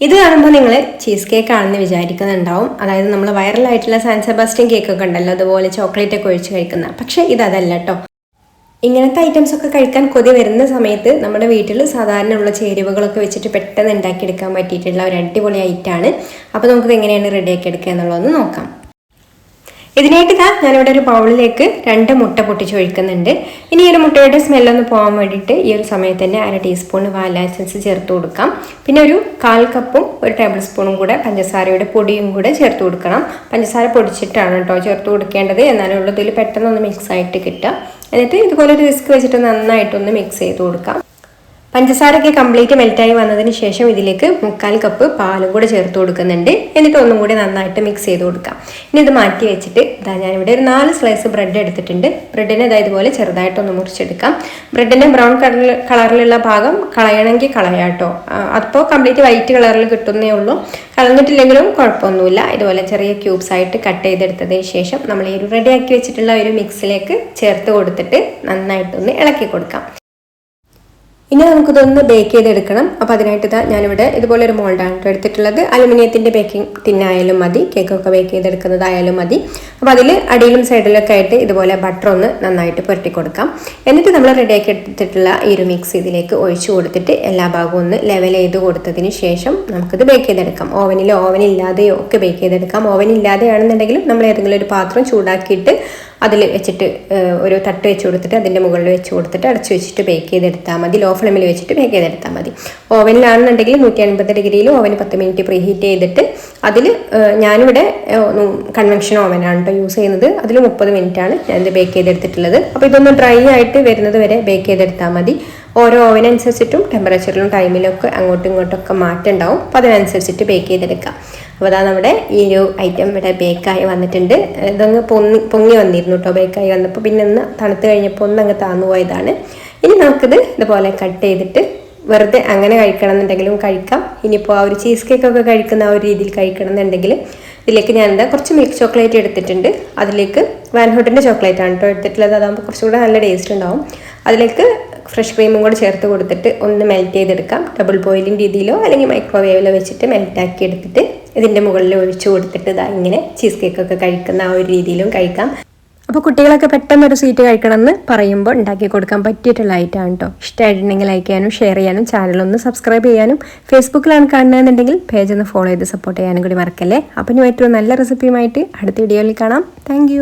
ഇത് കാണുമ്പോൾ നിങ്ങൾ ചീസ് കേക്ക് ആണെന്ന് വിചാരിക്കുന്നുണ്ടാവും. അതായത് നമ്മൾ വൈറലായിട്ടുള്ള സാൻ സെബാസ്റ്റ്യൻ കേക്കൊക്കെ ഉണ്ടല്ലോ, അതുപോലെ ചോക്ലേറ്റ് ഒക്കെ ഒഴിച്ച് കഴിക്കുന്ന. പക്ഷേ ഇതല്ല കേട്ടോ. ഇങ്ങനത്തെ ഐറ്റംസ് ഒക്കെ കഴിക്കാൻ കൊതി വരുന്ന സമയത്ത് നമ്മുടെ വീട്ടിൽ സാധാരണ ഉള്ള ചേരുവകളൊക്കെ വെച്ചിട്ട് പെട്ടെന്ന് ഉണ്ടാക്കിയെടുക്കാൻ പറ്റിയിട്ടുള്ള ഒരു അടിപൊളി ഐറ്റമാണ്. അപ്പോൾ നമുക്കിത് എങ്ങനെയാണ് റെഡിയാക്കി എടുക്കുക എന്നുള്ളതൊന്ന് നോക്കാം. ഇതിനായിട്ട് ഞാനിവിടെ ഒരു ബൗളിലേക്ക് 2 മുട്ട പൊട്ടിച്ചൊഴിക്കുന്നുണ്ട്. ഇനി ഒരു മുട്ടയുടെ സ്മെല്ലൊന്ന് പോകാൻ വേണ്ടിയിട്ട് ഈ ഒരു സമയത്ത് തന്നെ 1/2 ടീസ്പൂൺ വാനില എസൻസ് ചേർത്ത് കൊടുക്കാം. പിന്നെ ഒരു 1/4 കപ്പും 1 ടേബിൾ സ്പൂണും കൂടെ പഞ്ചസാരയുടെ പൊടിയും കൂടെ ചേർത്ത് കൊടുക്കണം. പഞ്ചസാര പൊടിച്ചിട്ടാണ് കേട്ടോ ചേർത്ത് കൊടുക്കേണ്ടത്, എന്നാലും ഉള്ളതിൽ പെട്ടെന്നൊന്ന് മിക്സ് ആയിട്ട് കിട്ടുക. എന്നിട്ട് ഇതുപോലെ ഒരു വിസ്ക് വെച്ചിട്ട് നന്നായിട്ടൊന്ന് മിക്സ് ചെയ്ത് കൊടുക്കാം. പഞ്ചസാരയൊക്കെ കംപ്ലീറ്റ് മെൽറ്റായി വന്നതിന് ശേഷം ഇതിലേക്ക് 1/4 കപ്പ് പാലും കൂടെ ചേർത്ത് കൊടുക്കുന്നുണ്ട്. എന്നിട്ട് ഒന്നും കൂടി നന്നായിട്ട് മിക്സ് ചെയ്ത് കൊടുക്കാം. ഇനി ഇത് മാറ്റി വെച്ചിട്ട് ഞാനിവിടെ ഒരു 4 സ്ലൈസ് ബ്രെഡ് എടുത്തിട്ടുണ്ട്. ബ്രെഡിനെ ഇതുപോലെ ചെറുതായിട്ടൊന്ന് മുറിച്ചെടുക്കാം. ബ്രെഡിൻ്റെ ബ്രൗൺ കളറിലുള്ള ഭാഗം കളയണമെങ്കിൽ കളയാട്ടോ. അപ്പോൾ കംപ്ലീറ്റ് വൈറ്റ് കളറിൽ കിട്ടുന്നേ ഉള്ളൂ. കളഞ്ഞിട്ടില്ലെങ്കിലും കുഴപ്പമൊന്നുമില്ല. ഇതുപോലെ ചെറിയ ക്യൂബ്സ് ആയിട്ട് കട്ട് ചെയ്തെടുത്തതിന് ശേഷം നമ്മൾ ഈ ഒരു റെഡിയാക്കി വെച്ചിട്ടുള്ള ഒരു മിക്സിലേക്ക് ചേർത്ത് കൊടുത്തിട്ട് നന്നായിട്ടൊന്ന് ഇളക്കി കൊടുക്കാം. ഇനി നമുക്കിതൊന്ന് ബേക്ക് ചെയ്തെടുക്കണം. അപ്പോൾ അതിനായിട്ട് ഞാനിവിടെ ഇതുപോലെ ഒരു മോൾഡാണ് എടുത്തിട്ടുള്ളത്. അലുമിനിയത്തിൻ്റെ ബേക്കിംഗ് ടിന്നായാലും മതി, കേക്കൊക്കെ ബേക്ക് ചെയ്തെടുക്കുന്നതായാലും മതി. അപ്പോൾ അതിൽ അടിയിലും സൈഡിലൊക്കെ ആയിട്ട് ഇതുപോലെ ബട്ടർ ഒന്ന് നന്നായിട്ട് പുരട്ടി കൊടുക്കാം. എന്നിട്ട് നമ്മൾ റെഡിയാക്കി എടുത്തിട്ടുള്ള ഈ ഒരു മിക്സ് ഇതിലേക്ക് ഒഴിച്ചു കൊടുത്തിട്ട് എല്ലാ ഭാഗവും ഒന്ന് ലെവൽ ചെയ്ത് കൊടുത്തതിന് ശേഷം നമുക്കിത് ബേക്ക് ചെയ്തെടുക്കാം. ഓവനില്ലാതെയോ ഒക്കെ ബേക്ക് ചെയ്തെടുക്കാം. ഓവനില്ലാതെയാണെന്നുണ്ടെങ്കിലും നമ്മൾ ഏതെങ്കിലും ഒരു പാത്രം ചൂടാക്കിയിട്ട് അതിൽ വെച്ചിട്ട് ഒരു തട്ട് വെച്ച് കൊടുത്തിട്ട് അതിൻ്റെ മുകളിൽ വെച്ച് കൊടുത്തിട്ട് അടച്ചു വെച്ചിട്ട് ബേക്ക് ചെയ്തെടുത്താൽ മതി. ലോ ഫ്ലെയിമിൽ വെച്ചിട്ട് ബേക്ക് ചെയ്തെടുത്താൽ മതി. ഓവനിലാണെന്നുണ്ടെങ്കിൽ 180 ഡിഗ്രിയിൽ ഓവന് 10 മിനിറ്റ് പ്രീ ഹീറ്റ് ചെയ്തിട്ട് അതിൽ ഞാനിവിടെ കൺവെൻഷൻ ഓവനാണ് കേട്ടോ യൂസ് ചെയ്യുന്നത്. അതിൽ 30 മിനിറ്റാണ് ഞാനിത് ബേക്ക് ചെയ്തെടുത്തിട്ടുള്ളത്. അപ്പോൾ ഇതൊന്ന് ഡ്രൈ ആയിട്ട് വരുന്നത് വരെ ബേക്ക് ചെയ്തെടുത്താൽ മതി. ഓരോ ഓവനനുസരിച്ചിട്ടും ടെമ്പറേച്ചറിലും ടൈമിലൊക്കെ അങ്ങോട്ടും ഇങ്ങോട്ടൊക്കെ മാറ്റം ഉണ്ടാവും. അപ്പോൾ അതിനനുസരിച്ചിട്ട് ബേക്ക് ചെയ്തെടുക്കാം. അപ്പോൾ അതാ നമ്മുടെ ഈ ഒരു ഐറ്റം ഇവിടെ ബേക്കായി വന്നിട്ടുണ്ട്. ഇതങ്ങ് പൊങ്ങി വന്നിരുന്നു കേട്ടോ ബേക്കായി വന്നപ്പോൾ. പിന്നെ ഒന്ന് തണുത്ത് കഴിഞ്ഞപ്പോൾ ഒന്ന് അങ്ങ് താന്നു പോയതാണ്. ഇനി നമുക്കിത് ഇതുപോലെ കട്ട് ചെയ്തിട്ട് വെറുതെ അങ്ങനെ കഴിക്കണം എന്നുണ്ടെങ്കിലും കഴിക്കാം. ഇനിയിപ്പോൾ ആ ഒരു ചീസ് കേക്കൊക്കെ കഴിക്കുന്ന ആ ഒരു രീതിയിൽ കഴിക്കണം എന്നുണ്ടെങ്കിൽ ഇതിലേക്ക് ഞാൻ കുറച്ച് മിൽക്ക് ചോക്ലേറ്റ് എടുത്തിട്ടുണ്ട്. അതിലേക്ക് വാൻഹുഡിൻ്റെ ചോക്ലേറ്റ് ആണ് കേട്ടോ എടുത്തിട്ടുള്ളത്. അതാകുമ്പോൾ കുറച്ചുകൂടെ നല്ല ടേസ്റ്റ് ഉണ്ടാവും. അതിലേക്ക് ഫ്രഷ് ക്രീമും കൂടെ ചേർത്ത് കൊടുത്തിട്ട് ഒന്ന് മെൽറ്റ് ചെയ്തെടുക്കാം. ഡബിൾ ബോയിലിംഗ് രീതിയിലോ അല്ലെങ്കിൽ മൈക്രോവേവിലോ വെച്ചിട്ട് മെൽറ്റാക്കി എടുത്തിട്ട് ഇതിൻ്റെ മുകളിൽ ഒഴിച്ചു കൊടുത്തിട്ട് ഇങ്ങനെ ചീസ് കേക്കൊക്കെ കഴിക്കുന്ന ആ ഒരു രീതിയിലും കഴിക്കാം. അപ്പോൾ കുട്ടികളൊക്കെ പെട്ടെന്നൊരു സ്വീറ്റ് കഴിക്കണമെന്ന് പറയുമ്പോൾ ഉണ്ടാക്കി കൊടുക്കാൻ പറ്റിയിട്ടുള്ള ഐറ്റമാണ് കേട്ടോ. ഇഷ്ടമായിട്ടുണ്ടെങ്കിൽ ലൈക്ക് ചെയ്യാനും ഷെയർ ചെയ്യാനും ചാനലൊന്ന് സബ്സ്ക്രൈബ് ചെയ്യാനും ഫേസ്ബുക്കിലാണ് കാണുന്നതെന്നുണ്ടെങ്കിൽ പേജ് ഒന്ന് ഫോളോ ചെയ്ത് സപ്പോർട്ട് ചെയ്യാനും കൂടി മറക്കല്ലേ. അപ്പോൾ ഇനി മറ്റൊരു നല്ല റെസിപ്പിയുമായിട്ട് അടുത്ത വീഡിയോയിൽ കാണാം. താങ്ക്